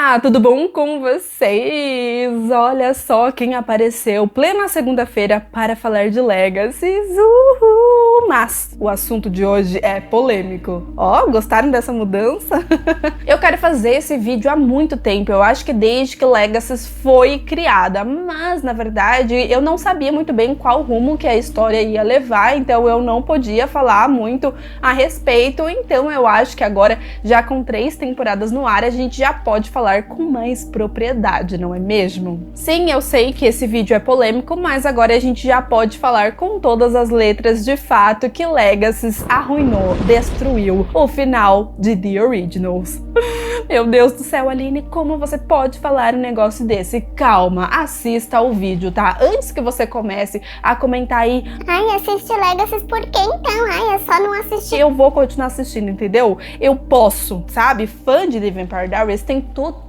Olá, tudo bom com vocês? Olha só quem apareceu plena segunda-feira para falar de Legacies. Uhul! Mas o assunto de hoje é polêmico. Ó, gostaram dessa mudança? Eu quero fazer esse vídeo há muito tempo, eu acho que desde que Legacies foi criada, mas na verdade eu não sabia muito bem qual rumo que a história ia levar, então eu não podia falar muito a respeito, então eu acho que agora, já com 3 temporadas no ar, a gente já pode falar com mais propriedade, não é mesmo? Sim, eu sei que esse vídeo é polêmico, mas agora a gente já pode falar com todas as letras de fato que Legacies arruinou, destruiu o final de The Originals. Meu Deus do céu, Aline, como você pode falar um negócio desse? Calma, assista o vídeo, tá? Antes que você comece a comentar aí, ai, assiste Legacies por quê então? Ai, é só não assistir. eu vou continuar assistindo, entendeu? Eu posso, sabe? Fã de The Vampire Diaries tem total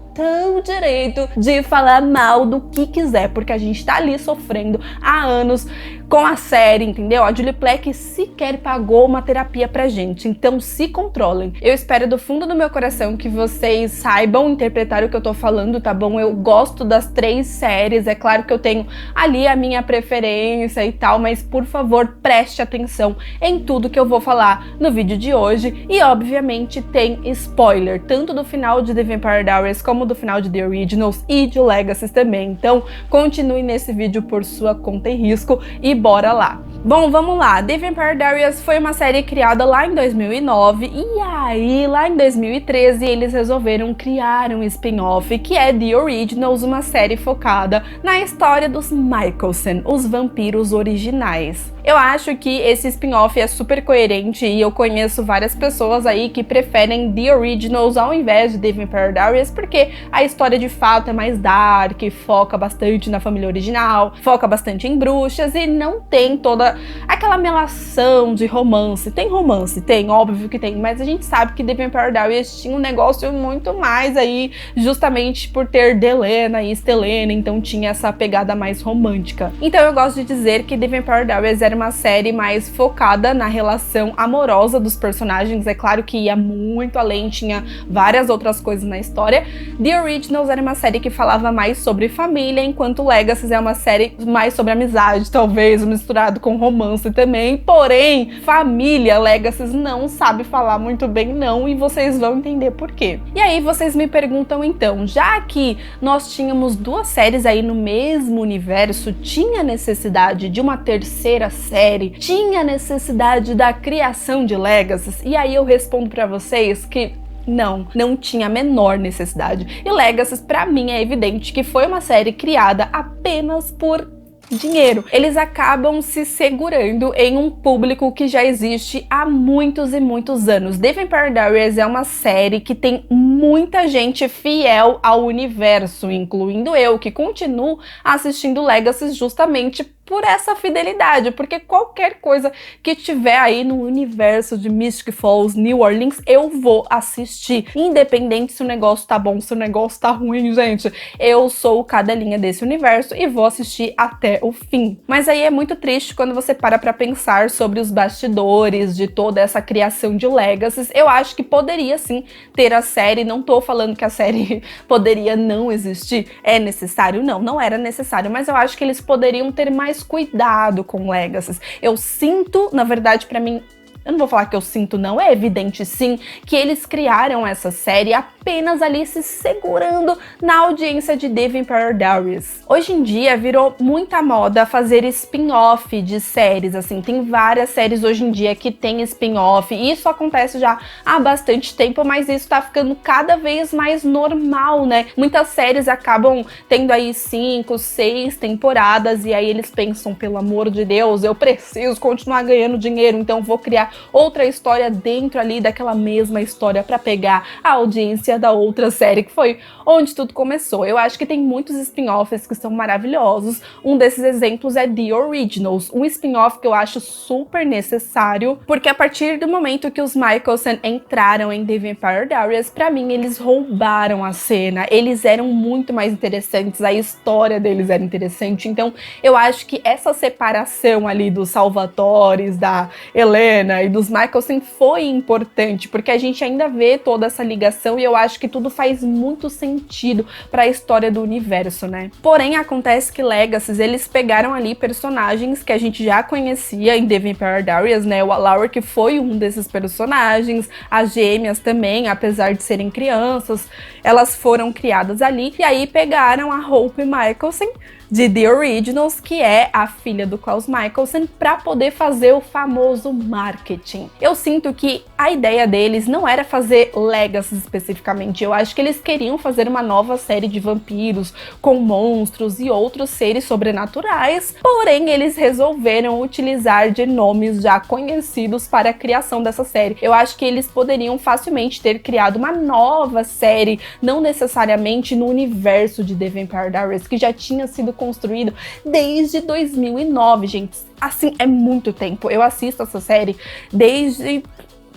direito de falar mal do que quiser, porque a gente tá ali sofrendo há anos com a série, entendeu? A Julie Plec sequer pagou uma terapia pra gente, então se controlem. Eu espero do fundo do meu coração que vocês saibam interpretar o que eu tô falando, tá bom? Eu gosto das 3 séries, é claro que eu tenho ali a minha preferência e tal, mas por favor, preste atenção em tudo que eu vou falar no vídeo de hoje e obviamente tem spoiler, tanto do final de The Vampire Diaries como do final de The Originals e de Legacies também, então continue nesse vídeo por sua conta e risco e bora lá. Bom, vamos lá. The Vampire Diaries foi uma série criada lá em 2009 e aí, lá em 2013, eles resolveram criar um spin-off que é The Originals, uma série focada na história dos Mikaelson, os vampiros originais. Eu acho que esse spin-off é super coerente e eu conheço várias pessoas aí que preferem The Originals ao invés de The Vampire Diaries porque a história de fato é mais dark, foca bastante na família original, foca bastante em bruxas e não tem toda aquela melação de romance. Tem romance? Tem, óbvio que tem, mas a gente sabe que The Vampire Diaries tinha um negócio muito mais aí, justamente por ter Delena e Stelena, então tinha essa pegada mais romântica. Então eu gosto de dizer que The Vampire Diaries era uma série mais focada na relação amorosa dos personagens, é claro que ia muito além, tinha várias outras coisas na história. The Originals era uma série que falava mais sobre família, enquanto Legacies é uma série mais sobre amizade, talvez, misturado com romance também, porém, família, Legacies não sabe falar muito bem não, e vocês vão entender por quê. E aí vocês me perguntam então, já que nós tínhamos 2 séries aí no mesmo universo, tinha necessidade de uma terceira série? Tinha necessidade da criação de Legacies? E aí eu respondo pra vocês que não tinha a menor necessidade. E Legacies, pra mim, é evidente que foi uma série criada apenas por dinheiro. Eles acabam se segurando em um público que já existe há muitos e muitos anos. The Vampire Diaries é uma série que tem muita gente fiel ao universo, incluindo eu, que continuo assistindo Legacy justamente por essa fidelidade, porque qualquer coisa que tiver aí no universo de Mystic Falls, New Orleans, eu vou assistir, independente se o negócio tá bom, se o negócio tá ruim, gente. Eu sou cadelinha desse universo e vou assistir até o fim. Mas aí é muito triste quando você para pra pensar sobre os bastidores de toda essa criação de Legacies. Eu acho que poderia sim ter a série, não tô falando que a série poderia não existir, é necessário? Não era necessário, mas eu acho que eles poderiam ter mais cuidado com Legacies. Eu sinto, na verdade, pra mim, eu não vou falar que eu sinto não, é evidente sim que eles criaram essa série apenas ali se segurando na audiência de The Vampire Diaries. Hoje em dia virou muita moda fazer spin-off de séries, assim, tem várias séries hoje em dia que tem spin-off, e isso acontece já há bastante tempo, mas isso tá ficando cada vez mais normal, né? Muitas séries acabam tendo aí 5, 6 temporadas, e aí eles pensam, pelo amor de Deus, eu preciso continuar ganhando dinheiro, então vou criar outra história dentro ali daquela mesma história para pegar a audiência da outra série, que foi onde tudo começou. Eu acho que tem muitos spin-offs que são maravilhosos. Um desses exemplos é The Originals, um spin-off que eu acho super necessário, porque a partir do momento que os Mikaelson entraram em The Vampire Diaries, pra mim eles roubaram a cena, eles eram muito mais interessantes, a história deles era interessante, então eu acho que essa separação ali dos Salvatores, da Helena e dos Mikaelson foi importante, porque a gente ainda vê toda essa ligação e eu acho acho que tudo faz muito sentido para a história do universo, né? Porém, acontece que Legacy, eles pegaram ali personagens que a gente já conhecia em The Vampire Diaries, né? O Alaric foi um desses personagens, as gêmeas também, apesar de serem crianças, elas foram criadas ali, e aí pegaram a Hope Mikaelson de The Originals, que é a filha do Klaus Mikaelson, para poder fazer o famoso marketing. Eu sinto que a ideia deles não era fazer Legacy especificamente, eu acho que eles queriam fazer uma nova série de vampiros, com monstros e outros seres sobrenaturais, porém eles resolveram utilizar de nomes já conhecidos para a criação dessa série. Eu acho que eles poderiam facilmente ter criado uma nova série, não necessariamente no universo de The Vampire Diaries, que já tinha sido construído desde 2009, gente. Assim, é muito tempo. Eu assisto essa série desde...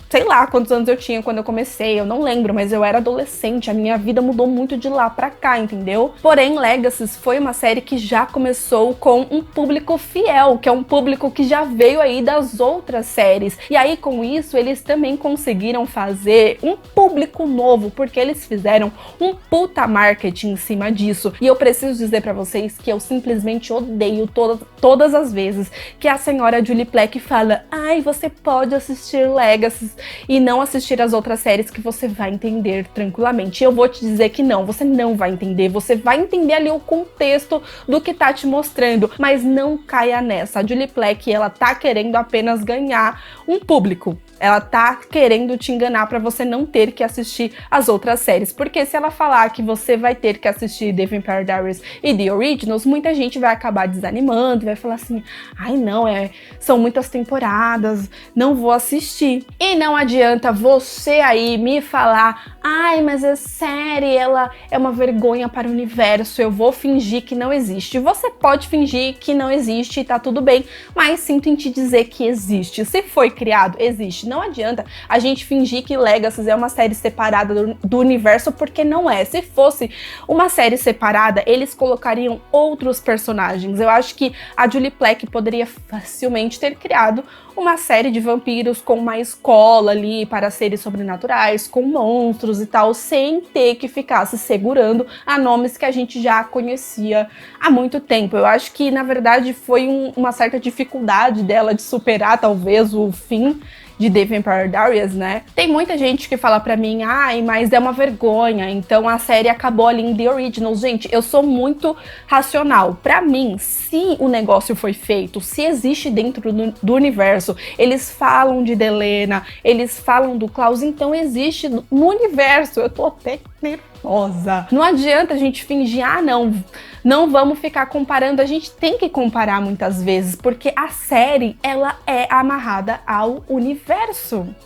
sei lá quantos anos eu tinha quando eu comecei, eu não lembro, mas eu era adolescente, a minha vida mudou muito de lá pra cá, entendeu? Porém, Legacy foi uma série que já começou com um público fiel, que é um público que já veio aí das outras séries. E aí, com isso, eles também conseguiram fazer um público novo, porque eles fizeram um puta marketing em cima disso. E eu preciso dizer pra vocês que eu simplesmente odeio todas as vezes que a senhora Julie Plec fala: ai, você pode assistir Legacy e não assistir as outras séries que você vai entender tranquilamente. Eu vou te dizer que não, você não vai entender, você vai entender ali o contexto do que tá te mostrando, mas não caia nessa. A Julie Plec, ela tá querendo apenas ganhar um público. Ela tá querendo te enganar pra você não ter que assistir as outras séries. Porque se ela falar que você vai ter que assistir The Vampire Diaries e The Originals, muita gente vai acabar desanimando, vai falar assim: ai não, são muitas temporadas, não vou assistir. E não adianta você aí me falar: ai, mas a série, ela é uma vergonha para o universo, eu vou fingir que não existe. Você pode fingir que não existe e tá tudo bem, mas sinto em te dizer que existe. Se foi criado, existe. Não adianta a gente fingir que Legacy é uma série separada do universo, porque não é. Se fosse uma série separada, eles colocariam outros personagens. Eu acho que a Julie Plec poderia facilmente ter criado uma série de vampiros com uma escola ali para seres sobrenaturais, com monstros e tal, sem ter que ficar se segurando a nomes que a gente já conhecia há muito tempo. Eu acho que, na verdade, foi uma certa dificuldade dela de superar, talvez, o fim de The Vampire Diaries, né? Tem muita gente que fala pra mim: ai, mas é uma vergonha, então a série acabou ali em The Originals. Gente, eu sou muito racional. Pra mim, se o negócio foi feito, se existe dentro do universo, eles falam de Delena, eles falam do Klaus, então existe no universo. Eu tô até nervosa. Não adianta a gente fingir: ah, não vamos ficar comparando. A gente tem que comparar muitas vezes, porque a série, ela é amarrada ao universo.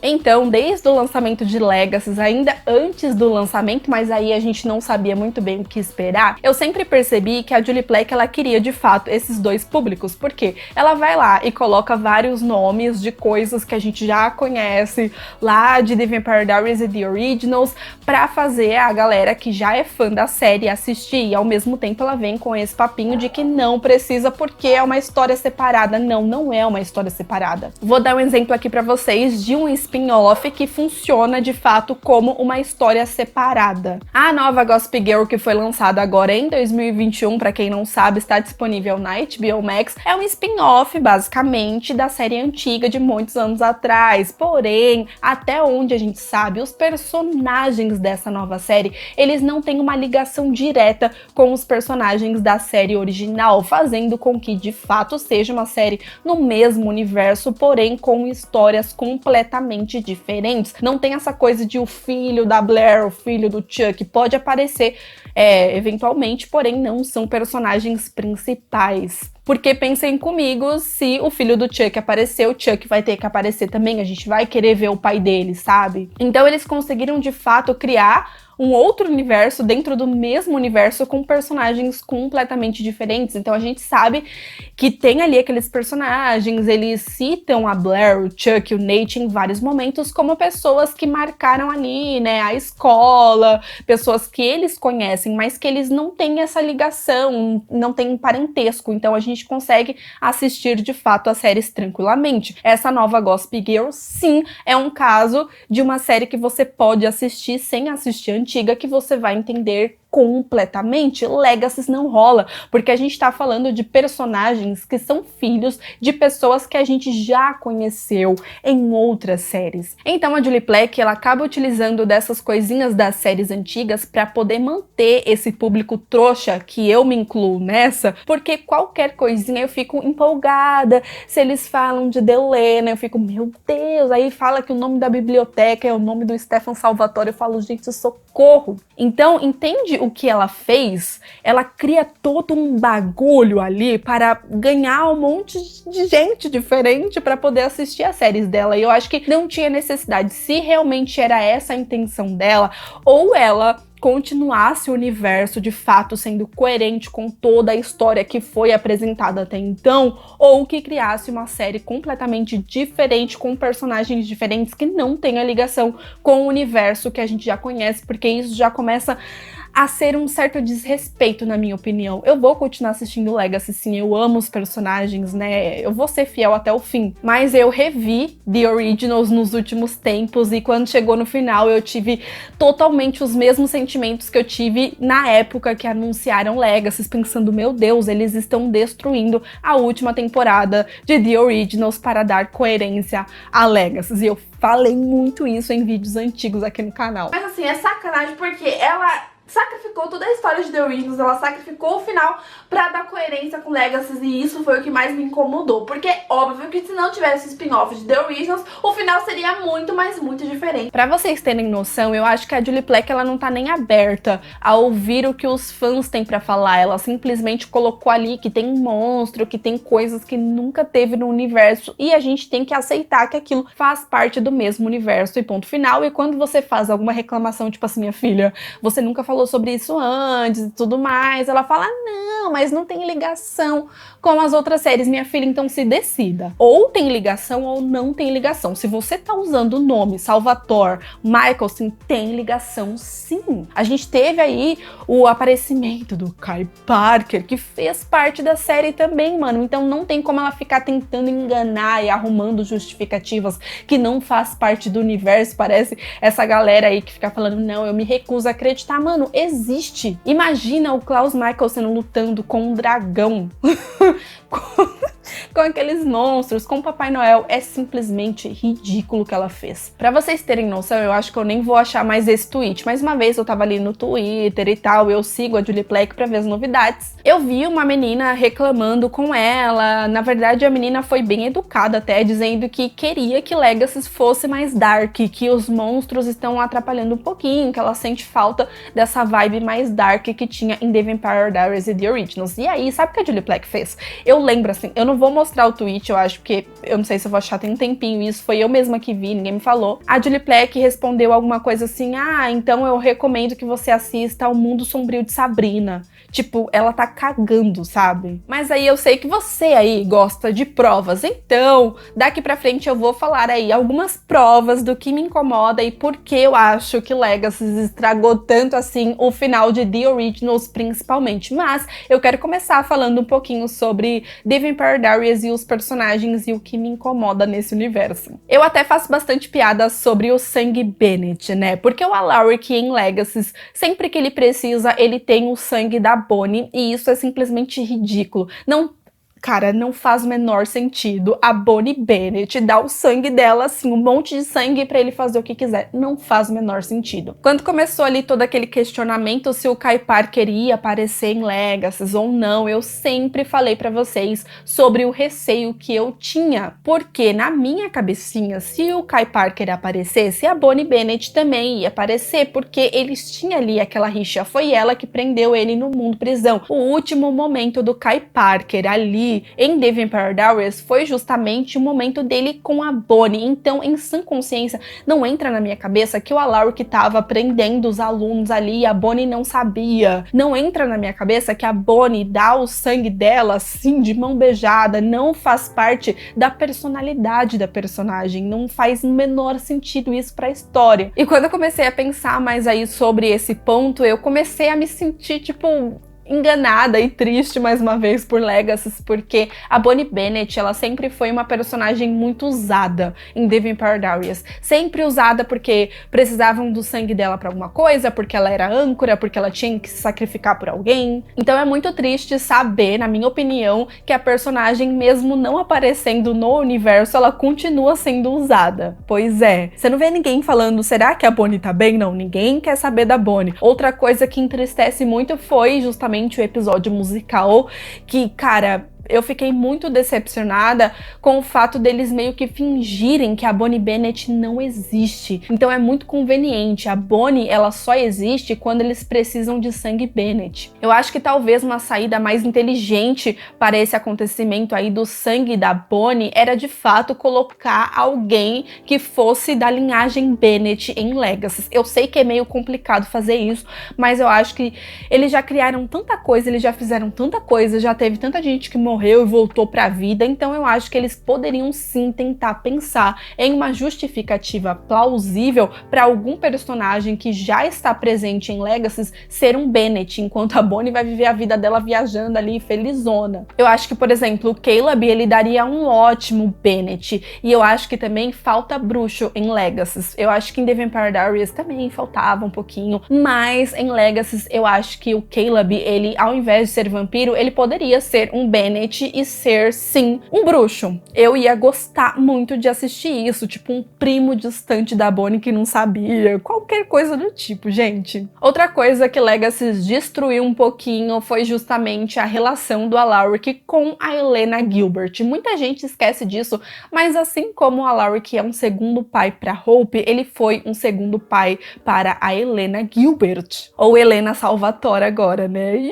Então, desde o lançamento de Legacy, ainda antes do lançamento, mas aí a gente não sabia muito bem o que esperar, eu sempre percebi que a Julie Plec, ela queria de fato esses dois públicos, porque ela vai lá e coloca vários nomes de coisas que a gente já conhece lá de The Vampire Diaries e The Originals, pra fazer a galera que já é fã da série assistir, e ao mesmo tempo ela vem com esse papinho de que não precisa porque é uma história separada. Não é uma história separada. Vou dar um exemplo aqui pra vocês de um spin-off que funciona de fato como uma história separada. A nova Gossip Girl, que foi lançada agora em 2021, pra quem não sabe, está disponível na HBO Max, é um spin-off basicamente da série antiga de muitos anos atrás. Porém, até onde a gente sabe, os personagens dessa nova série, eles não têm uma ligação direta com os personagens da série original, fazendo com que de fato seja uma série no mesmo universo, porém com histórias completamente diferentes. Não tem essa coisa de o filho da Blair, o filho do Chuck, pode aparecer eventualmente, porém não são personagens principais. Porque pensem comigo, se o filho do Chuck aparecer, o Chuck vai ter que aparecer também, a gente vai querer ver o pai dele, sabe? Então eles conseguiram de fato criar um outro universo dentro do mesmo universo com personagens completamente diferentes. Então a gente sabe que tem ali aqueles personagens, eles citam a Blair, o Chuck, o Nate em vários momentos como pessoas que marcaram ali, né, a escola, pessoas que eles conhecem, mas que eles não têm essa ligação, não têm parentesco. Então a gente consegue assistir de fato as séries tranquilamente. Essa nova Gossip Girl, sim, é um caso de uma série que você pode assistir sem assistir antiga que você vai entender completamente. Legacies não rola, porque a gente tá falando de personagens que são filhos de pessoas que a gente já conheceu em outras séries. Então a Julie Plec, ela acaba utilizando dessas coisinhas das séries antigas para poder manter esse público trouxa, que eu me incluo nessa, porque qualquer coisinha eu fico empolgada. Se eles falam de Delena, eu fico, meu Deus, aí fala que o nome da biblioteca é o nome do Stefan Salvatore, eu falo, gente, socorro. Então, entende o que ela fez? Ela cria todo um bagulho ali para ganhar um monte de gente diferente para poder assistir as séries dela. E eu acho que não tinha necessidade. Se realmente era essa a intenção dela, ou ela continuasse o universo de fato sendo coerente com toda a história que foi apresentada até então, ou que criasse uma série completamente diferente, com personagens diferentes que não tenha ligação com o universo que a gente já conhece, porque isso já começa a ser um certo desrespeito, na minha opinião. Eu vou continuar assistindo Legacy, sim, eu amo os personagens, né, eu vou ser fiel até o fim, mas eu revi The Originals nos últimos tempos e quando chegou no final eu tive totalmente os mesmos sentimentos que eu tive na época que anunciaram Legacy, pensando, meu Deus, eles estão destruindo a última temporada de The Originals para dar coerência a Legacy, e eu falei muito isso em vídeos antigos aqui no canal. Mas assim, é sacanagem porque ela sacrificou toda a história de The Originals, ela sacrificou o final pra dar coerência com Legacy, e isso foi o que mais me incomodou, porque óbvio que se não tivesse spin-off de The Originals, o final seria muito, mas muito diferente. Pra vocês terem noção, eu acho que a Julie Plec, ela não tá nem aberta a ouvir o que os fãs têm pra falar, ela simplesmente colocou ali que tem um monstro, que tem coisas que nunca teve no universo, e a gente tem que aceitar que aquilo faz parte do mesmo universo, e ponto final. E quando você faz alguma reclamação, tipo assim, minha filha, você nunca falou sobre isso antes e tudo mais, ela fala, não, mas não tem ligação com as outras séries, minha filha, então se decida. Ou tem ligação ou não tem ligação. Se você tá usando o nome Salvatore Michelson, tem ligação sim. A gente teve aí o aparecimento do Kai Parker, que fez parte da série também, mano, então não tem como ela ficar tentando enganar e arrumando justificativas que não faz parte do universo. Parece essa galera aí que fica falando, não, eu me recuso a acreditar, mano, existe. Imagina o Klaus Michelson lutando com um dragão, com aqueles monstros, com o Papai Noel. É simplesmente ridículo o que ela fez. Pra vocês terem noção, eu acho que eu nem vou achar mais esse tweet, mas uma vez eu tava ali no Twitter e tal, eu sigo a Julie Plec pra ver as novidades. Eu vi uma menina reclamando com ela, na verdade a menina foi bem educada até, dizendo que queria que Legacy fosse mais dark, que os monstros estão atrapalhando um pouquinho, que ela sente falta dessa vibe mais dark que tinha em The Vampire Diaries e The Originals. E aí, sabe o que a Julie Plec fez? Eu lembro assim, eu não vou mostrar o tweet, eu acho, porque eu não sei se eu vou achar, tem um tempinho isso, foi eu mesma que vi, ninguém me falou. A Julie Plec respondeu alguma coisa assim, ah, então eu recomendo que você assista ao Mundo Sombrio de Sabrina. Tipo, ela tá cagando, sabe? Mas aí eu sei que você aí gosta de provas, então daqui pra frente eu vou falar aí algumas provas do que me incomoda e por que eu acho que Legacy estragou tanto assim o final de The Originals principalmente. Mas eu quero começar falando um pouquinho sobre The Vampire Diaries e os personagens e o que me incomoda nesse universo. Eu até faço bastante piada sobre o sangue Bennett, né? Porque o Alaric em Legacy, sempre que ele precisa, ele tem o sangue da Bonnie, e isso é simplesmente ridículo. Cara, não faz o menor sentido a Bonnie Bennett dar o sangue dela, assim, um monte de sangue pra ele fazer o que quiser. Não faz o menor sentido. Quando começou ali todo aquele questionamento se o Kai Parker ia aparecer em Legacy ou não, eu sempre falei pra vocês sobre o receio que eu tinha. Porque na minha cabecinha, se o Kai Parker aparecesse, a Bonnie Bennett também ia aparecer, porque eles tinham ali aquela rixa. Foi ela que prendeu ele no mundo prisão. O último momento do Kai Parker ali em The Vampire Diaries foi justamente o momento dele com a Bonnie. Então, em sã consciência, não entra na minha cabeça que o Alaric tava prendendo os alunos ali e a Bonnie não sabia. Não entra na minha cabeça que a Bonnie dá o sangue dela, assim, de mão beijada. Não faz parte da personalidade da personagem. Não faz o menor sentido isso pra história. E quando eu comecei a pensar mais aí sobre esse ponto, eu comecei a me sentir, tipo, enganada e triste mais uma vez por Legacy, porque a Bonnie Bennett, ela sempre foi uma personagem muito usada em The Vampire Diaries. Sempre usada porque precisavam do sangue dela pra alguma coisa, porque ela era âncora, porque ela tinha que se sacrificar por alguém. Então é muito triste saber, na minha opinião, que a personagem, mesmo não aparecendo no universo, ela continua sendo usada. Pois é, você não vê ninguém falando, será que a Bonnie tá bem? Não, ninguém quer saber da Bonnie. Outra coisa que entristece muito foi justamente o episódio musical, que, cara, eu fiquei muito decepcionada com o fato deles meio que fingirem que a Bonnie Bennett não existe. Então é muito conveniente. A Bonnie, ela só existe quando eles precisam de sangue Bennett. Eu acho que talvez uma saída mais inteligente para esse acontecimento aí do sangue da Bonnie era de fato colocar alguém que fosse da linhagem Bennett em Legacy. Eu sei que é meio complicado fazer isso, mas eu acho que eles já criaram tanta coisa, eles já fizeram tanta coisa, já teve tanta gente que morreu e voltou pra vida, então eu acho que eles poderiam sim tentar pensar em uma justificativa plausível para algum personagem que já está presente em Legacy ser um Bennett, enquanto a Bonnie vai viver a vida dela viajando ali felizona. Eu acho que, por exemplo, o Caleb, ele daria um ótimo Bennett, e eu acho que também falta bruxo em Legacy. Eu acho que em The Vampire Diaries também faltava um pouquinho, mas em Legacy eu acho que o Caleb, ele, ao invés de ser vampiro, ele poderia ser um Bennett e ser, sim, um bruxo. Eu ia gostar muito de assistir isso, tipo um primo distante da Bonnie que não sabia, qualquer coisa do tipo, gente. Outra coisa que Legacy destruiu um pouquinho foi justamente a relação do Alaric com a Elena Gilbert. Muita gente esquece disso, mas assim como o Alaric é um segundo pai para Hope, ele foi um segundo pai para a Elena Gilbert. Ou Helena Salvatore agora, né?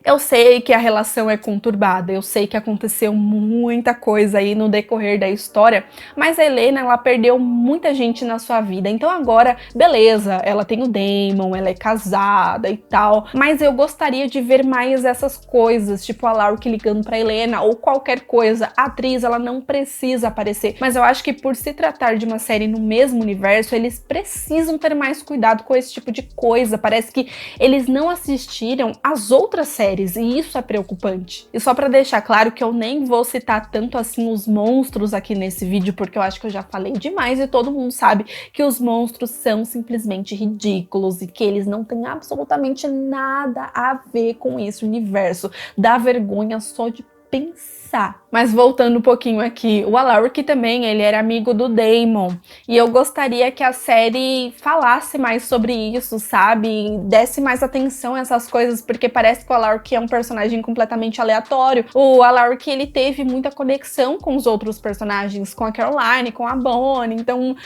Eu sei que a relação é conturbada, eu sei que aconteceu muita coisa aí no decorrer da história, mas a Helena, ela perdeu muita gente na sua vida, então agora, beleza, ela tem o Damon, ela é casada e tal, mas eu gostaria de ver mais essas coisas, tipo a Alaric ligando pra Helena, ou qualquer coisa. A atriz, ela não precisa aparecer, mas eu acho que por se tratar de uma série no mesmo universo, eles precisam ter mais cuidado com esse tipo de coisa. Parece que eles não assistiram às outras séries, e isso é preocupante. E só pra deixar claro que eu nem vou citar tanto assim os monstros aqui nesse vídeo, porque eu acho que eu já falei demais e todo mundo sabe que os monstros são simplesmente ridículos e que eles não têm absolutamente nada a ver com esse universo. Dá vergonha só de pensar. Mas voltando um pouquinho aqui, o Alaric também, ele era amigo do Damon, e eu gostaria que a série falasse mais sobre isso, sabe? Desse mais atenção a essas coisas, porque parece que o Alaric é um personagem completamente aleatório. O Alaric, ele teve muita conexão com os outros personagens, com a Caroline, com a Bonnie, então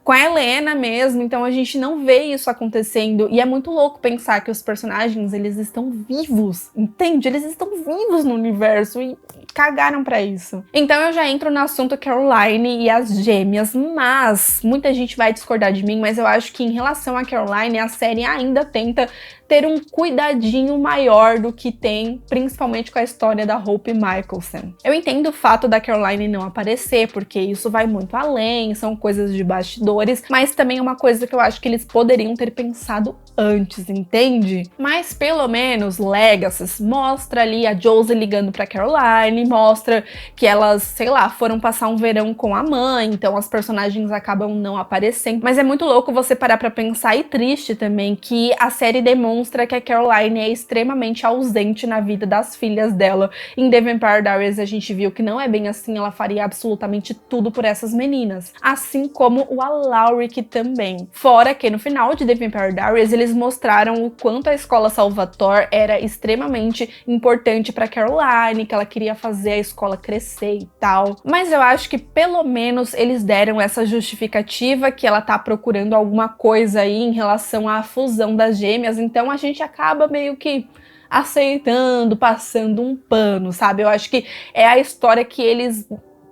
com a Helena mesmo, então a gente não vê isso acontecendo, e é muito louco pensar que os personagens, eles estão vivos, entende? Eles estão vivos no universo e cagaram pra isso. Então eu já entro no assunto Caroline e as gêmeas, mas muita gente vai discordar de mim, mas eu acho que em relação a Caroline, a série ainda tenta ter um cuidadinho maior do que tem, principalmente com a história da Hope Mikaelson. Eu entendo o fato da Caroline não aparecer, porque isso vai muito além, são coisas de bastidores, mas também é uma coisa que eu acho que eles poderiam ter pensado antes, entende? Mas pelo menos Legacy mostra ali a Josie ligando pra Caroline, mostra que elas, sei lá, foram passar um verão com a mãe, então as personagens acabam não aparecendo. Mas é muito louco você parar pra pensar, e triste também, que a série demonstra que a Caroline é extremamente ausente na vida das filhas dela. Em The Vampire Diaries a gente viu que não é bem assim, ela faria absolutamente tudo por essas meninas. Assim como o Alaric também. Fora que no final de The Vampire Diaries eles mostraram o quanto a escola Salvatore era extremamente importante pra Caroline, que ela queria fazer a escola crescer e tal. Mas eu acho que pelo menos eles deram essa justificativa que ela tá procurando alguma coisa aí em relação à fusão das gêmeas, então a gente acaba meio que aceitando, passando um pano, sabe? Eu acho que é a história que eles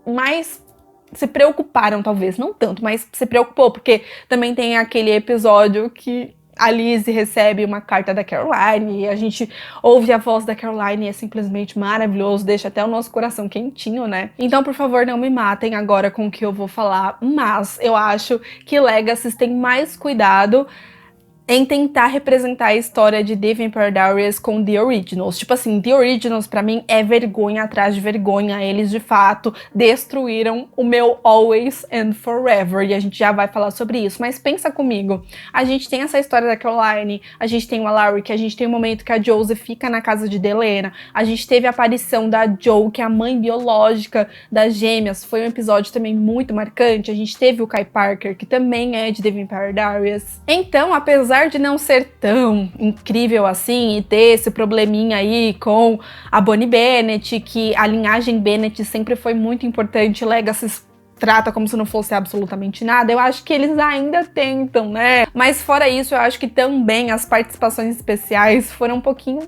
mais se preocuparam, talvez, não tanto, mas se preocupou, porque também tem aquele episódio que a Lizzie recebe uma carta da Caroline e a gente ouve a voz da Caroline e é simplesmente maravilhoso, deixa até o nosso coração quentinho, né? Então, por favor, não me matem agora com o que eu vou falar, mas eu acho que Legacy tem mais cuidado em tentar representar a história de The Vampire Diaries com The Originals. Tipo assim, The Originals pra mim é vergonha atrás de vergonha. Eles de fato destruíram o meu Always and Forever, e a gente já vai falar sobre isso. Mas pensa comigo, a gente tem essa história da Caroline, a gente tem o Alaric, a gente tem o momento que a Josie fica na casa de Delena, a gente teve a aparição da Jo, que é a mãe biológica das gêmeas, foi um episódio também muito marcante. A gente teve o Kai Parker, que também é de The Vampire Diaries. Então, apesar de não ser tão incrível assim e ter esse probleminha aí com a Bonnie Bennett, que a linhagem Bennett sempre foi muito importante, Legacy trata como se não fosse absolutamente nada, eu acho que eles ainda tentam, né? Mas fora isso, eu acho que também as participações especiais foram um pouquinho,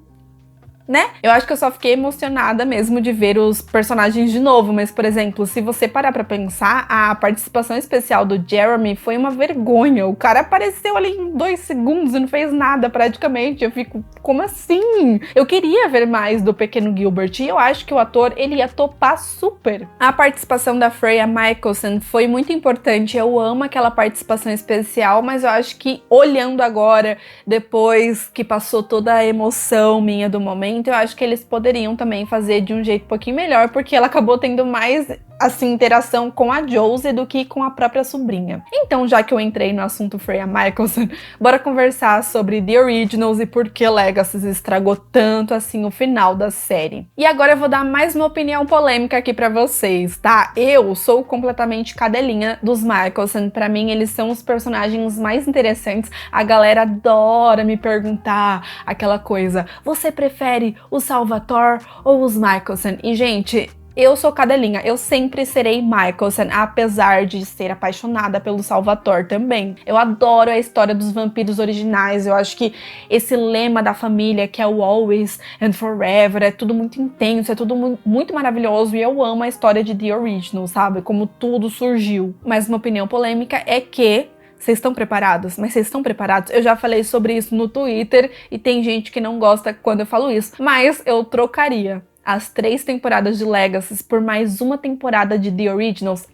né? Eu acho que eu só fiquei emocionada mesmo de ver os personagens de novo, mas, por exemplo, se você parar pra pensar, a participação especial do Jeremy foi uma vergonha. O cara apareceu ali em 2 segundos e não fez nada praticamente. Eu fico, como assim? Eu queria ver mais do pequeno Gilbert e eu acho que o ator, ele ia topar super. A participação da Freya Michelson foi muito importante. Eu amo aquela participação especial, mas eu acho que olhando agora, depois que passou toda a emoção minha do momento, eu acho que eles poderiam também fazer de um jeito um pouquinho melhor, porque ela acabou tendo mais, assim, interação com a Josie do que com a própria sobrinha. Então, já que eu entrei no assunto Freya Michelson, bora conversar sobre The Originals e por que Legacy estragou tanto, assim, o final da série. E agora eu vou dar mais uma opinião polêmica aqui pra vocês, tá? Eu sou completamente cadelinha dos Michelson. Pra mim, eles são os personagens mais interessantes. A galera adora me perguntar aquela coisa, você prefere o Salvatore ou os Michelson? E, gente, eu sou cadelinha, eu sempre serei Michelson, apesar de ser apaixonada pelo Salvatore também. Eu adoro a história dos vampiros originais, eu acho que esse lema da família, que é o Always and Forever, é tudo muito intenso, é tudo muito maravilhoso, e eu amo a história de The Original, sabe? Como tudo surgiu. Mas uma opinião polêmica é que vocês estão preparados? Mas vocês estão preparados? Eu já falei sobre isso no Twitter e tem gente que não gosta quando eu falo isso, mas eu trocaria as 3 temporadas de Legacy por mais uma temporada de The Originals.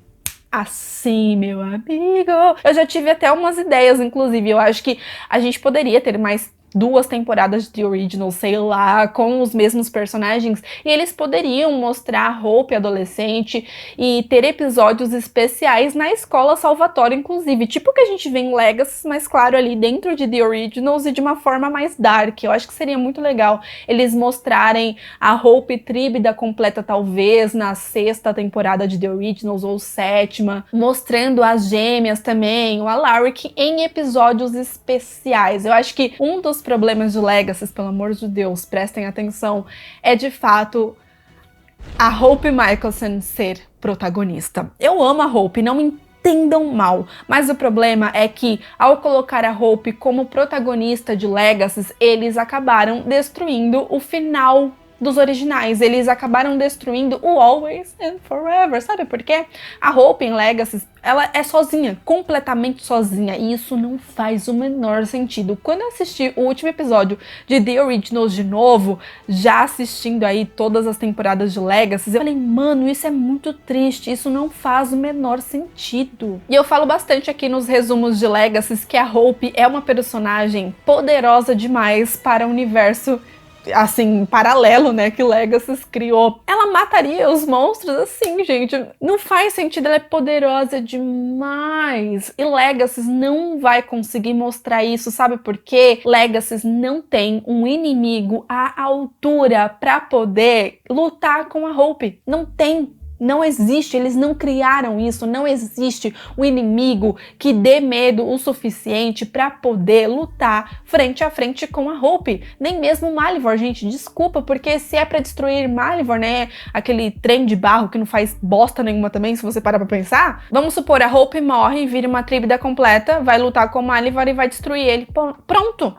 Assim, meu amigo. Eu já tive até umas ideias, inclusive. Eu acho que a gente poderia ter mais 2 temporadas de The Original, sei lá, com os mesmos personagens, e eles poderiam mostrar a Hope adolescente e ter episódios especiais na escola Salvatore, inclusive, tipo o que a gente vê em Legacy, mas claro, ali dentro de The Originals e de uma forma mais dark. Eu acho que seria muito legal eles mostrarem a Hope tríbida completa, talvez, na 6ª temporada de The Originals, ou 7ª, mostrando as gêmeas também, o Alaric, em episódios especiais. Eu acho que um dos problemas de Legacy, pelo amor de Deus, prestem atenção, é de fato a Hope Michelson ser protagonista. Eu amo a Hope, não me entendam mal, mas o problema é que ao colocar a Hope como protagonista de Legacy, eles acabaram destruindo o final dos originais. Eles acabaram destruindo o Always and Forever. Sabe por quê? A Hope em Legacy, ela é sozinha, completamente sozinha, e isso não faz o menor sentido. Quando eu assisti o último episódio de The Originals de novo, já assistindo aí todas as temporadas de Legacy, eu falei, mano, isso é muito triste, isso não faz o menor sentido. E eu falo bastante aqui nos resumos de Legacy que a Hope é uma personagem poderosa demais para o universo, assim, paralelo, né, que Legacy criou. Ela mataria os monstros assim, gente. Não faz sentido, ela é poderosa demais. E Legacy não vai conseguir mostrar isso, sabe por quê? Legacy não tem um inimigo à altura pra poder lutar com a Hope. Não tem. Não existe, eles não criaram isso, não existe um inimigo que dê medo o suficiente para poder lutar frente a frente com a Hope. Nem mesmo Malivor, gente, desculpa, porque se é para destruir Malivor, né, aquele trem de barro que não faz bosta nenhuma também, se você parar pra pensar, vamos supor, a Hope morre, vira uma tríbida completa, vai lutar com Malivor e vai destruir ele. Pronto!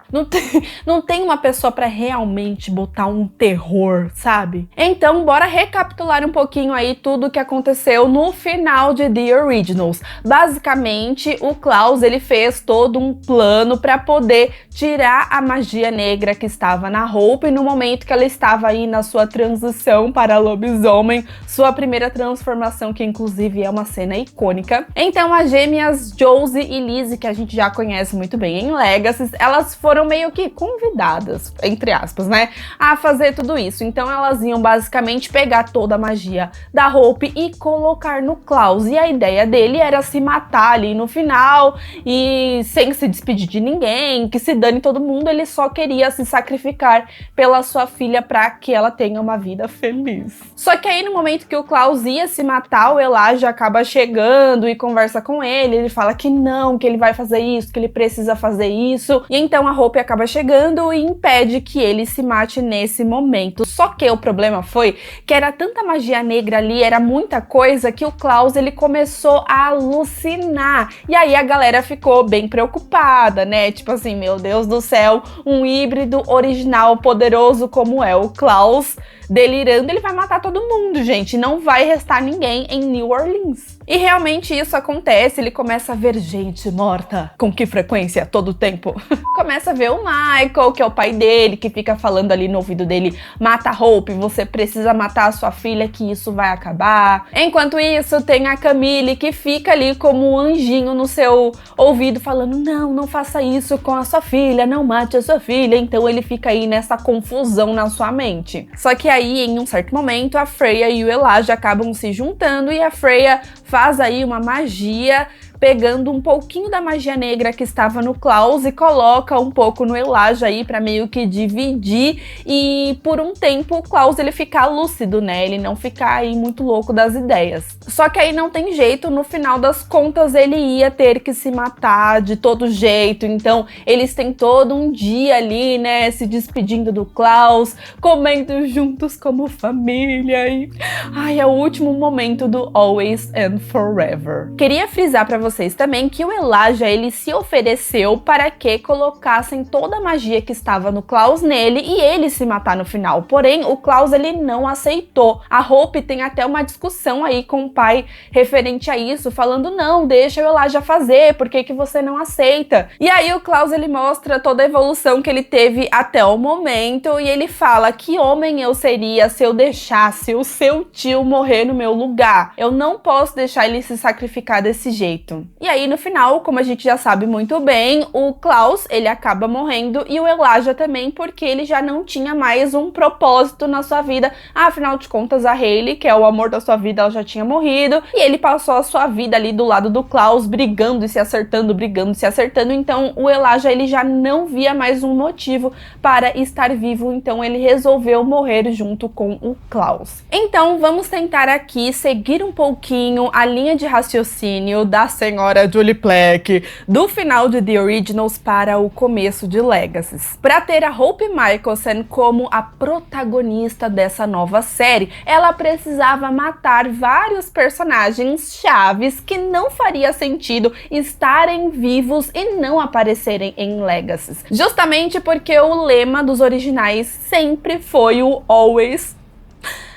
Não tem uma pessoa para realmente botar um terror, sabe? Então, bora recapitular um pouquinho aí tudo tudo que aconteceu no final de The Originals. Basicamente, o Klaus ele fez todo um plano para poder tirar a magia negra que estava na Hope no momento que ela estava aí na sua transição para lobisomem, sua primeira transformação, que inclusive é uma cena icônica. Então as gêmeas Josie e Lizzie, que a gente já conhece muito bem em Legacy, elas foram meio que convidadas, entre aspas, né, a fazer tudo isso. Então elas iam basicamente pegar toda a magia da Hope e colocar no Klaus, e a ideia dele era se matar ali no final e sem se despedir de ninguém, que se dane todo mundo, ele só queria se sacrificar pela sua filha para que ela tenha uma vida feliz. Só que aí no momento que o Klaus ia se matar, o Elijah acaba chegando e conversa com ele fala que não, que ele vai fazer isso, que ele precisa fazer isso, e então a Hope acaba chegando e impede que ele se mate nesse momento. Só que o problema foi que era tanta magia negra ali, era muita coisa, que o Klaus ele começou a alucinar, e aí a galera ficou bem preocupada, né, tipo assim, meu Deus do céu, um híbrido original poderoso como é o Klaus, delirando, ele vai matar todo mundo, gente, não vai restar ninguém em New Orleans. E realmente isso acontece, ele começa a ver gente morta. Com que frequência? Todo o tempo. Começa a ver o Michael, que é o pai dele, que fica falando ali no ouvido dele, mata Hope, você precisa matar a sua filha que isso vai acabar. Enquanto isso, tem a Camille, que fica ali como um anjinho no seu ouvido, falando, não, não faça isso com a sua filha, não mate a sua filha. Então ele fica aí nessa confusão na sua mente. Só que aí, em um certo momento, a Freya e o Elijah acabam se juntando e a Freya faz aí uma magia pegando um pouquinho da magia negra que estava no Klaus e coloca um pouco no Elijah aí para meio que dividir, e por um tempo o Klaus ele ficar lúcido, né, ele não ficar aí muito louco das ideias. Só que aí não tem jeito, no final das contas ele ia ter que se matar de todo jeito, então eles têm todo um dia ali, né, se despedindo do Klaus, comendo juntos como família e... ai, é o último momento do Always and Forever. Queria frisar para vocês também que o Elijah ele se ofereceu para que colocassem toda a magia que estava no Klaus nele e ele se matar no final. Porém, o Klaus ele não aceitou. A Hope tem até uma discussão aí com o pai referente a isso, falando não, deixa o Elijah fazer, por que você não aceita? E aí o Klaus ele mostra toda a evolução que ele teve até o momento e ele fala que homem eu seria se eu deixasse o seu tio morrer no meu lugar. Eu não posso deixar ele se sacrificar desse jeito. E aí no final, como a gente já sabe muito bem, o Klaus ele acaba morrendo e o Elijah também, porque ele já não tinha mais um propósito na sua vida. Afinal de contas, a Hayley, que é o amor da sua vida, ela já tinha morrido e ele passou a sua vida ali do lado do Klaus, brigando e se acertando, brigando e se acertando. Então o Elijah ele já não via mais um motivo para estar vivo, então ele resolveu morrer junto com o Klaus. Então vamos tentar aqui seguir um pouquinho a linha de raciocínio da senhora Julie Plec do final de The Originals para o começo de Legacy. Para ter a Hope Michelson como a protagonista dessa nova série, ela precisava matar vários personagens chaves que não faria sentido estarem vivos e não aparecerem em Legacy. Justamente porque o lema dos originais sempre foi o Always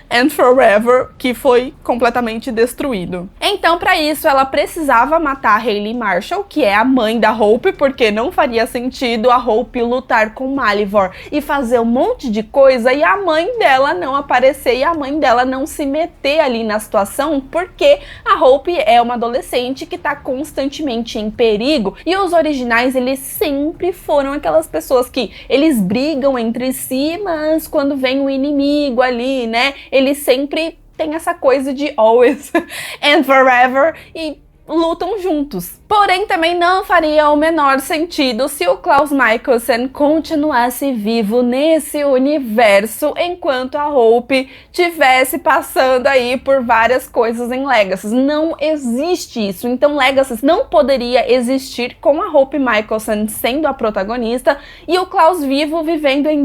and Forever, que foi completamente destruído. Então, para isso, ela precisava matar a Hayley Marshall, que é a mãe da Hope, porque não faria sentido a Hope lutar com Malivor e fazer um monte de coisa e a mãe dela não aparecer e a mãe dela não se meter ali na situação, porque a Hope é uma adolescente que tá constantemente em perigo, e os originais, eles sempre foram aquelas pessoas que eles brigam entre si, mas quando vem o inimigo ali, né, eles sempre têm essa coisa de always and forever e lutam juntos. Porém, também não faria o menor sentido se o Klaus Michelson continuasse vivo nesse universo enquanto a Hope tivesse passando aí por várias coisas em Legacy. Não existe isso. Então Legacy não poderia existir com a Hope Michelson sendo a protagonista e o Klaus vivo vivendo em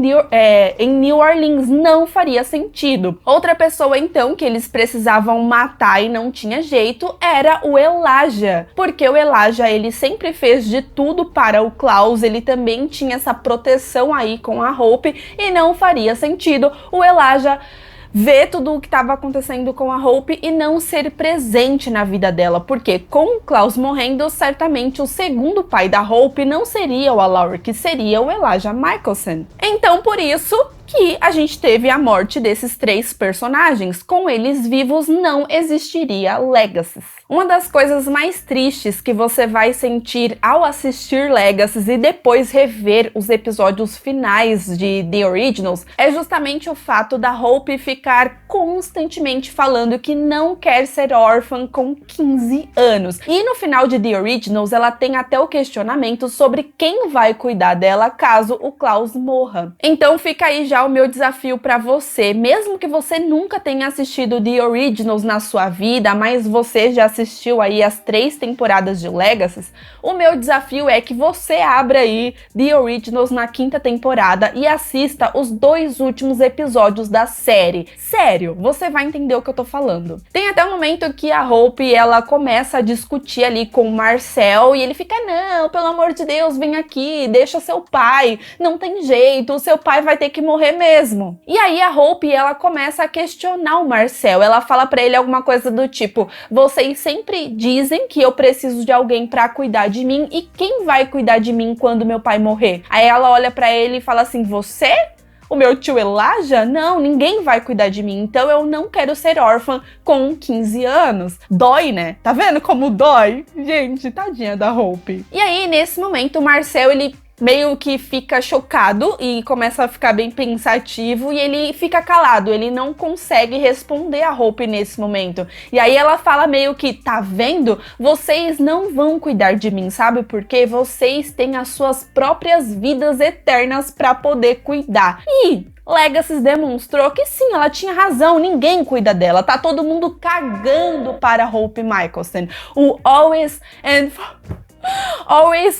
New Orleans. Não faria sentido. Outra pessoa então que eles precisavam matar e não tinha jeito era o Elijah, porque o Elijah ele sempre fez de tudo para o Klaus, ele também tinha essa proteção aí com a Hope e não faria sentido o Elijah ver tudo o que estava acontecendo com a Hope e não ser presente na vida dela, porque com o Klaus morrendo, certamente o segundo pai da Hope não seria o Alaric, seria o Elijah Michelson. Então, por isso que a gente teve a morte desses 3 personagens. Com eles vivos, não existiria Legacies. Uma das coisas mais tristes que você vai sentir ao assistir Legacies e depois rever os episódios finais de The Originals é justamente o fato da Hope ficar constantemente falando que não quer ser órfã com 15 anos. E no final de The Originals, ela tem até o questionamento sobre quem vai cuidar dela caso o Klaus morra. Então fica aí já o meu desafio para você, mesmo que você nunca tenha assistido The Originals na sua vida, mas você já assistiu aí as 3 temporadas de Legacies, o meu desafio é que você abra aí The Originals na 5ª temporada e assista os 2 últimos episódios da série. Sério, você vai entender o que eu tô falando. Tem até o momento que a Hope, ela começa a discutir ali com o Marcel e ele fica, não, pelo amor de Deus, vem aqui, deixa seu pai, não tem jeito, o seu pai vai ter que morrer mesmo. E aí a Hope, ela começa a questionar o Marcel, ela fala pra ele alguma coisa do tipo, vocês sempre dizem que eu preciso de alguém pra cuidar de mim, e quem vai cuidar de mim quando meu pai morrer? Aí ela olha pra ele e fala assim, você? O meu tio Elijah? Não, ninguém vai cuidar de mim, então eu não quero ser órfã com 15 anos. Dói, né? Tá vendo como dói? Gente, tadinha da Hope. E aí, nesse momento, o Marcel, ele meio que fica chocado e começa a ficar bem pensativo e ele fica calado, ele não consegue responder a Hope nesse momento. E aí ela fala meio que, tá vendo? Vocês não vão cuidar de mim, sabe por quê? Vocês têm as suas próprias vidas eternas pra poder cuidar. E Legacies demonstrou que sim, ela tinha razão, ninguém cuida dela, tá todo mundo cagando para Hope Michelson. O Always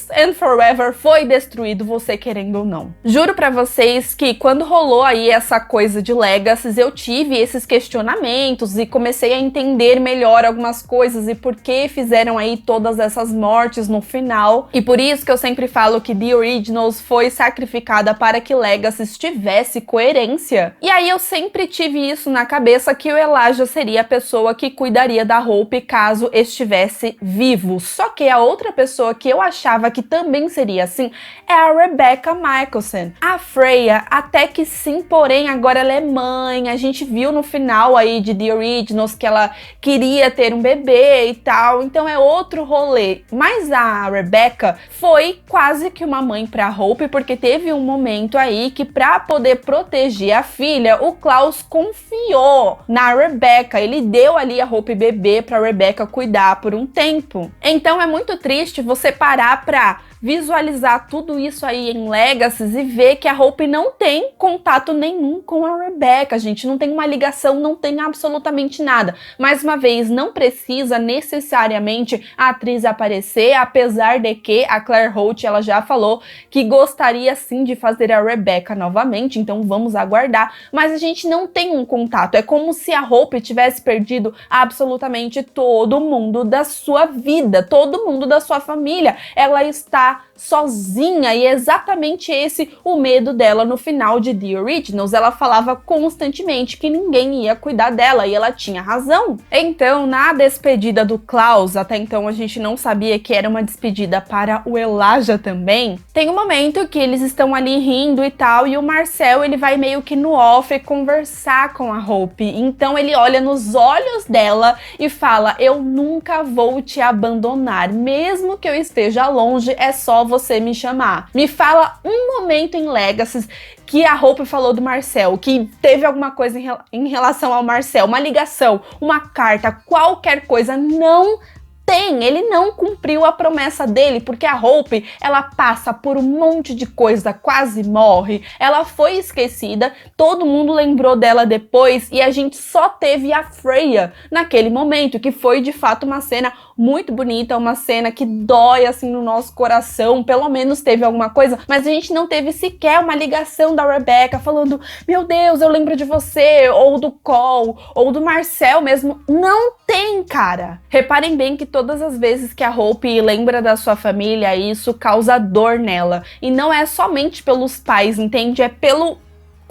and Forever foi destruído, você querendo ou não. Juro pra vocês que quando rolou aí essa coisa de Legacies, eu tive esses questionamentos e comecei a entender melhor algumas coisas e por que fizeram aí todas essas mortes no final. E por isso que eu sempre falo que The Originals foi sacrificada para que Legacies tivesse coerência. E aí eu sempre tive isso na cabeça, que o Elijah seria a pessoa que cuidaria da Hope caso estivesse vivo. Só que a outra pessoa que eu achava que também seria assim é a Rebecca Michelson. A Freya, até que sim, porém agora ela é mãe. A gente viu no final aí de The Originals que ela queria ter um bebê e tal, então é outro rolê. Mas a Rebecca foi quase que uma mãe pra Hope, porque teve um momento aí que pra poder proteger a filha, o Klaus confiou na Rebecca. Ele deu ali a Hope bebê pra Rebecca cuidar por um tempo. Então é muito triste você parar pra visualizar tudo isso aí em Legacies e ver que a Hope não tem contato nenhum com a Rebecca, gente, não tem uma ligação, não tem absolutamente nada. Mais uma vez, não precisa necessariamente a atriz aparecer, apesar de que a Claire Holt, ela já falou que gostaria sim de fazer a Rebecca novamente, então vamos aguardar, mas a gente não tem um contato, é como se a Hope tivesse perdido absolutamente todo mundo da sua vida, todo mundo da sua família, ela está sozinha e é exatamente esse o medo dela no final de The Originals. Ela falava constantemente que ninguém ia cuidar dela e ela tinha razão. Então, na despedida do Klaus, até então a gente não sabia que era uma despedida para o Elijah também, tem um momento que eles estão ali rindo e tal, e o Marcel, ele vai meio que no off conversar com a Hope. Então ele olha nos olhos dela e fala, eu nunca vou te abandonar, mesmo que eu esteja longe, é só você me chamar. Me fala um momento em Legacies que a Hope falou do Marcel, que teve alguma coisa em relação ao Marcel, uma ligação, uma carta, qualquer coisa. Não tem, ele não cumpriu a promessa dele, porque a Hope, ela passa por um monte de coisa, quase morre, ela foi esquecida, todo mundo lembrou dela depois e a gente só teve a Freya naquele momento, que foi de fato uma cena muito bonita, uma cena que dói assim no nosso coração, pelo menos teve alguma coisa, mas a gente não teve sequer uma ligação da Rebecca falando, meu Deus, eu lembro de você, ou do Cole, ou do Marcel mesmo. Não tem, cara. Reparem bem que todas as vezes que a Hope lembra da sua família, isso causa dor nela. E não é somente pelos pais, entende? É pelo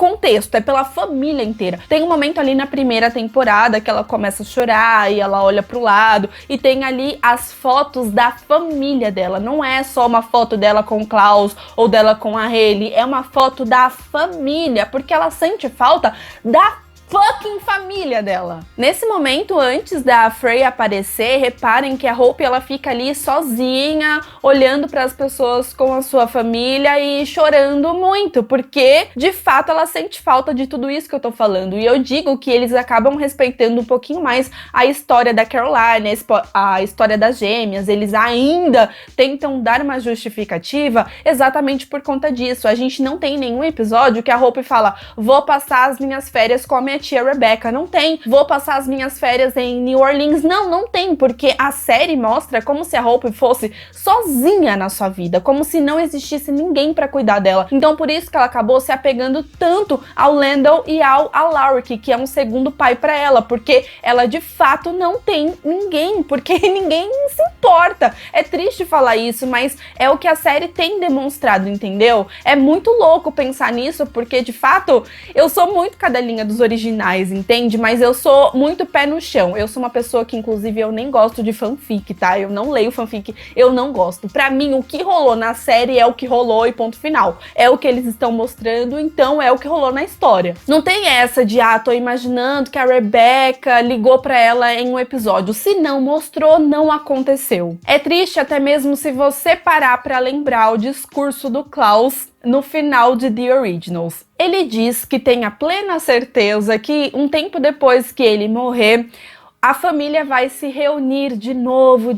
contexto, é pela família inteira. Tem um momento ali na primeira temporada que ela começa a chorar e ela olha pro lado e tem ali as fotos da família dela. Não é só uma foto dela com o Klaus ou dela com a Hayley, é uma foto da família, porque ela sente falta da fucking família dela. Nesse momento, antes da Freya aparecer, reparem que a Hope, ela fica ali sozinha, olhando para as pessoas com a sua família e chorando muito, porque, de fato, ela sente falta de tudo isso que eu tô falando. E eu digo que eles acabam respeitando um pouquinho mais a história da Caroline, a história das gêmeas. Eles ainda tentam dar uma justificativa exatamente por conta disso. A gente não tem nenhum episódio que a Hope fala, vou passar as minhas férias com a minha tia Rebecca, não tem. Vou passar as minhas férias em New Orleans, não tem, porque a série mostra como se a Hope fosse sozinha na sua vida, como se não existisse ninguém pra cuidar dela. Então por isso que ela acabou se apegando tanto ao Lando e ao Alaric, que é um segundo pai pra ela, porque ela de fato não tem ninguém, porque ninguém se importa. É triste falar isso, mas é o que a série tem demonstrado, entendeu? É muito louco pensar nisso, porque de fato eu sou muito cadelinha dos originais, entende? Mas eu sou muito pé no chão. Eu sou uma pessoa que, inclusive, eu nem gosto de fanfic, tá? Eu não leio fanfic, eu não gosto. Pra mim, o que rolou na série é o que rolou e ponto final. É o que eles estão mostrando, então é o que rolou na história. Não tem essa de, tô imaginando que a Rebecca ligou pra ela em um episódio. Se não mostrou, não aconteceu. É triste até mesmo se você parar pra lembrar o discurso do Klaus no final de The Originals. Ele diz que tem a plena certeza que um tempo depois que ele morrer, a família vai se reunir de novo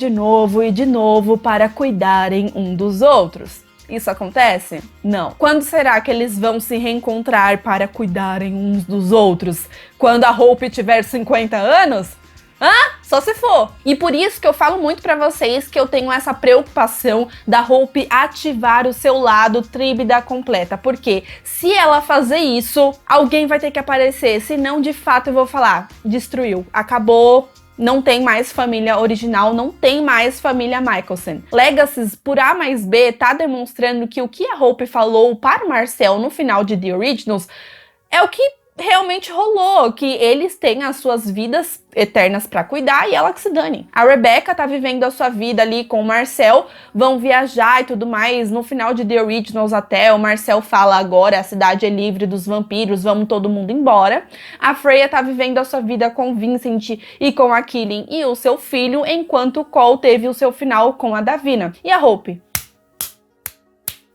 para cuidarem um dos outros. Isso acontece? Não. Quando será que eles vão se reencontrar para cuidarem uns dos outros? Quando a Hope tiver 50 anos? Só se for. E por isso que eu falo muito pra vocês que eu tenho essa preocupação da Hope ativar o seu lado tríbida completa. Porque se ela fazer isso, alguém vai ter que aparecer. Senão, de fato, eu vou falar, destruiu, acabou. Não tem mais família original, não tem mais família Mikaelson. Legacies, por A mais B, tá demonstrando que o que a Hope falou para o Marcel no final de The Originals é o que realmente rolou, que eles têm as suas vidas eternas pra cuidar e ela que se dane. A Rebecca tá vivendo a sua vida ali com o Marcel, vão viajar e tudo mais. No final de The Originals até, o Marcel fala agora, a cidade é livre dos vampiros, vamos todo mundo embora. A Freya tá vivendo a sua vida com Vincent e com a Killing e o seu filho, enquanto o Cole teve o seu final com a Davina. E a Hope?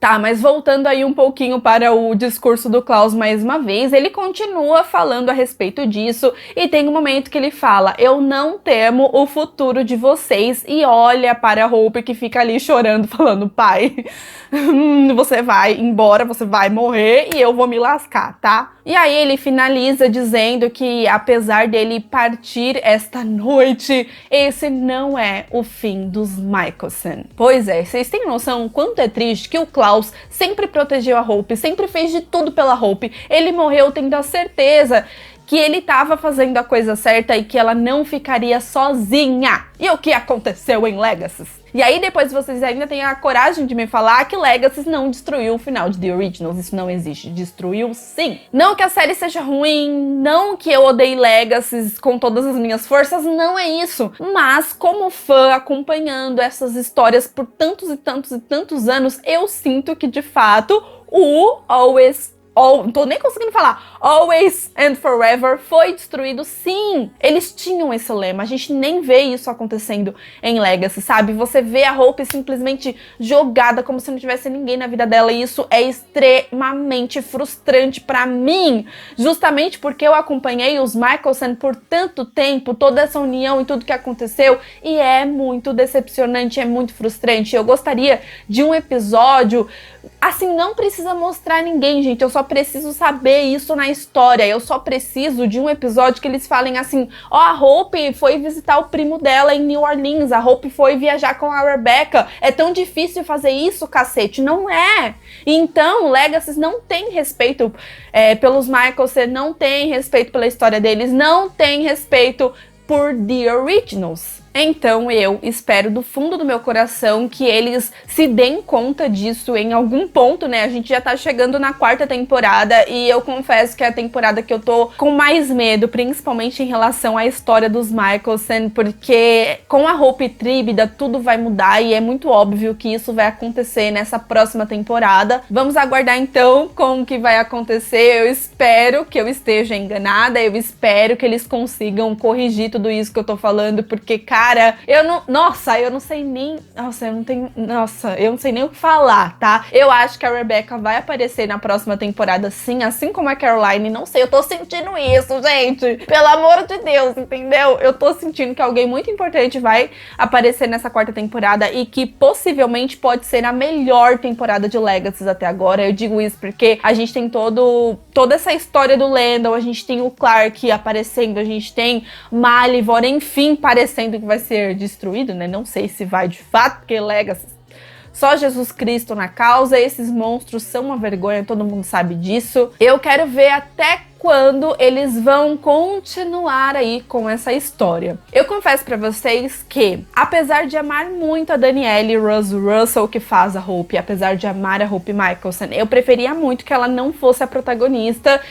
Tá, mas voltando aí um pouquinho para o discurso do Klaus mais uma vez, ele continua falando a respeito disso e tem um momento que ele fala, eu não temo o futuro de vocês, e olha para a Hope que fica ali chorando, falando, pai, você vai embora, você vai morrer e eu vou me lascar, tá? E aí ele finaliza dizendo que apesar dele partir esta noite, esse não é o fim dos Mikaelson. Pois é, vocês têm noção quanto é triste que o Klaus sempre protegeu a Hope, sempre fez de tudo pela Hope. Ele morreu tendo a certeza que ele estava fazendo a coisa certa e que ela não ficaria sozinha. E o que aconteceu em Legacies? E aí depois vocês ainda têm a coragem de me falar que Legacies não destruiu o final de The Originals. Isso não existe. Destruiu sim. Não que a série seja ruim, não que eu odeie Legacies com todas as minhas forças, não é isso. Mas como fã, acompanhando essas histórias por tantos e tantos e tantos anos, eu sinto que de fato não tô nem conseguindo falar. Always and Forever foi destruído, sim. Eles tinham esse lema. A gente nem vê isso acontecendo em Legacy, sabe? Você vê a Hope simplesmente jogada como se não tivesse ninguém na vida dela. E isso é extremamente frustrante pra mim. Justamente porque eu acompanhei os Mikaelson por tanto tempo, toda essa união e tudo que aconteceu. E é muito decepcionante, é muito frustrante. Eu gostaria de um episódio... Assim, não precisa mostrar ninguém, gente. Eu só preciso saber isso na história. Eu só preciso de um episódio que eles falem assim, a Hope foi visitar o primo dela em New Orleans. A Hope foi viajar com a Rebecca. É tão difícil fazer isso, cacete. Não é. Então, Legacies não tem respeito pelos Mikaelson, não tem respeito pela história deles, não tem respeito por The Originals. Então eu espero do fundo do meu coração que eles se deem conta disso em algum ponto, né? A gente já tá chegando na 4ª temporada e eu confesso que é a temporada que eu tô com mais medo, principalmente em relação à história dos Mikaelson, porque com a Hope Tríbida tudo vai mudar e é muito óbvio que isso vai acontecer nessa próxima temporada. Vamos aguardar então como que vai acontecer. Eu espero que eu esteja enganada, eu espero que eles consigam corrigir tudo isso que eu tô falando, porque, cara, eu não sei nem o que falar, tá? Eu acho que a Rebecca vai aparecer na próxima temporada sim, assim como a Caroline, não sei, eu tô sentindo isso, gente, pelo amor de Deus, entendeu? Eu tô sentindo que alguém muito importante vai aparecer nessa 4ª temporada e que possivelmente pode ser a melhor temporada de Legacy até agora. Eu digo isso porque a gente tem toda essa história do Landon, a gente tem o Clark aparecendo, a gente tem Malivor, enfim, parecendo que vai ser destruído, né? Não sei se vai de fato, porque Legacy, só Jesus Cristo na causa, esses monstros são uma vergonha, todo mundo sabe disso. Eu quero ver até quando eles vão continuar aí com essa história. Eu confesso pra vocês que, apesar de amar muito a Danielle Rose Russell, que faz a Hope, apesar de amar a Hope Mikaelson, eu preferia muito que ela não fosse a protagonista,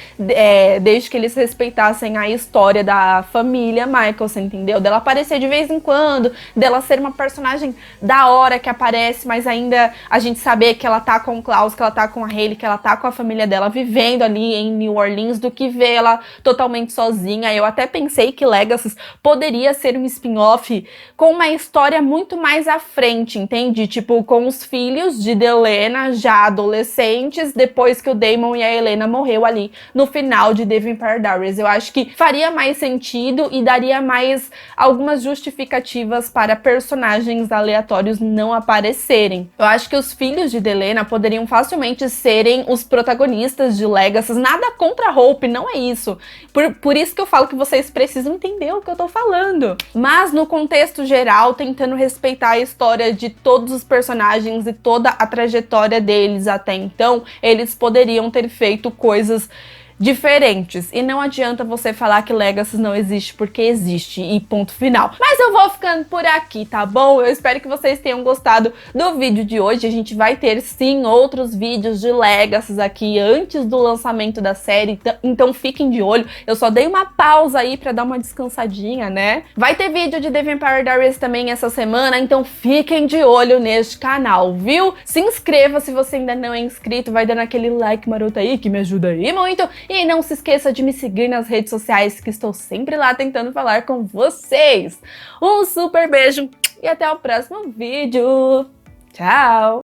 desde que eles respeitassem a história da família Mikaelson, entendeu? Dela aparecer de vez em quando, dela ser uma personagem da hora que aparece, mas ainda a gente saber que ela tá com o Klaus, que ela tá com a Hayley, que ela tá com a família dela vivendo ali em New Orleans, do que ver ela totalmente sozinha. Eu até pensei que Legacy poderia ser um spin-off com uma história muito mais à frente, entende? Tipo, com os filhos de Delena já adolescentes, depois que o Daemon e a Helena morreu ali no final de The Vampire Diaries. Eu acho que faria mais sentido e daria mais algumas justificativas para personagens aleatórios não aparecerem. Eu acho que os filhos de Delena poderiam facilmente serem os protagonistas de Legacy. Nada contra a Hope, não é isso. Por isso que eu falo que vocês precisam entender o que eu tô falando. Mas no contexto geral, tentando respeitar a história de todos os personagens e toda a trajetória deles até então, eles poderiam ter feito coisas diferentes. E não adianta você falar que Legacy não existe, porque existe, e ponto final. Mas eu vou ficando por aqui, tá bom? Eu espero que vocês tenham gostado do vídeo de hoje. A gente vai ter, sim, outros vídeos de Legacy aqui antes do lançamento da série, então fiquem de olho. Eu só dei uma pausa aí pra dar uma descansadinha, né? Vai ter vídeo de The Vampire Diaries também essa semana, então fiquem de olho neste canal, viu? Se inscreva se você ainda não é inscrito, vai dando aquele like maroto aí, que me ajuda aí muito. E não se esqueça de me seguir nas redes sociais, que estou sempre lá tentando falar com vocês. Um super beijo e até o próximo vídeo. Tchau!